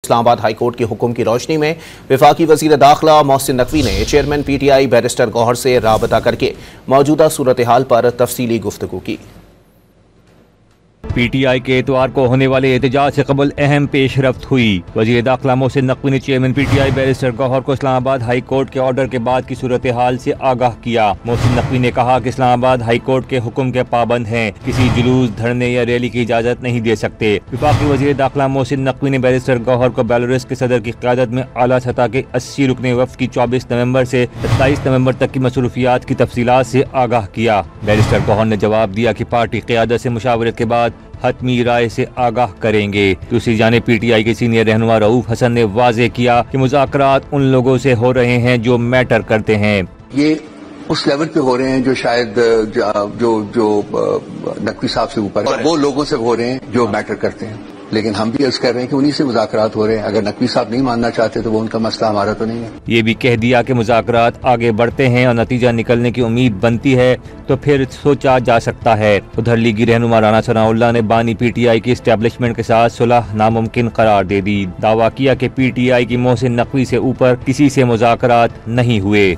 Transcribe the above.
اسلام آباد high court کے حکم کی روشنی میں وفاقی وزیر داخلہ محسن نقوی نے chairman P T I barrister Gohar سے رابطہ کر کے موجودہ صورتحال پر تفصیلی گفتگو کی۔ پی ٹی آئی کے اتوار کو ہونے والے احتجاج سے قبل اہم پیش رفت ہوئی۔ وزیر داخلہ محسن نقوی نے chairman P T I barrister Gohar کو اسلام آباد ہائی کورٹ کے آرڈر کے بعد کی صورتحال سے آگاہ کیا۔ محسن نقوی نے کہا کہ اسلام آباد ہائی کورٹ کے حکم کے پابند ہیں، کسی جلوس، دھرنے یا ریلی کی اجازت نہیں دے سکتے۔ وفاقی وزیر داخلہ محسن نقوی نے بیرسٹر گوہر کو بیلاروس کے صدر کی قیادت میں اعلیٰ سطح کے 80 رکنی وفد کی 24 نومبر سے 27 نومبر تک کی مصروفیات کی تفصیلات سے آگاہ کیا۔ بیرسٹر گوہر نے جواب دیا کہ پارٹی قیادت سے مشاورت کے بعد حتمی رائے سے آگاہ کریں گے۔ دوسری جانب پی ٹی آئی کے سینئر رہنما رؤوف حسن نے واضح کیا کہ مذاکرات ان لوگوں سے ہو رہے ہیں جو میٹر کرتے ہیں۔ یہ اس لیول پہ ہو رہے ہیں جو شاید جو نقوی صاحب سے اوپر ہے، وہ لوگوں سے ہو رہے ہیں جو میٹر کرتے ہیں، لیکن ہم بھی عرض کر رہے ہیں کہ انہی سے مذاکرات ہو رہے ہیں۔ اگر نقوی صاحب نہیں ماننا چاہتے تو وہ ان کا مسئلہ، ہمارا تو نہیں ہے۔ یہ بھی کہہ دیا کہ مذاکرات آگے بڑھتے ہیں اور نتیجہ نکلنے کی امید بنتی ہے تو پھر سوچا جا سکتا ہے۔ ادھر لیگی رہنما رانا ثناء اللہ نے بانی پی ٹی آئی کی اسٹیبلشمنٹ کے ساتھ صلح ناممکن قرار دے دی۔ دعویٰ کیا کہ پی ٹی آئی کی محسن نقوی سے اوپر کسی سے مذاکرات نہیں ہوئے۔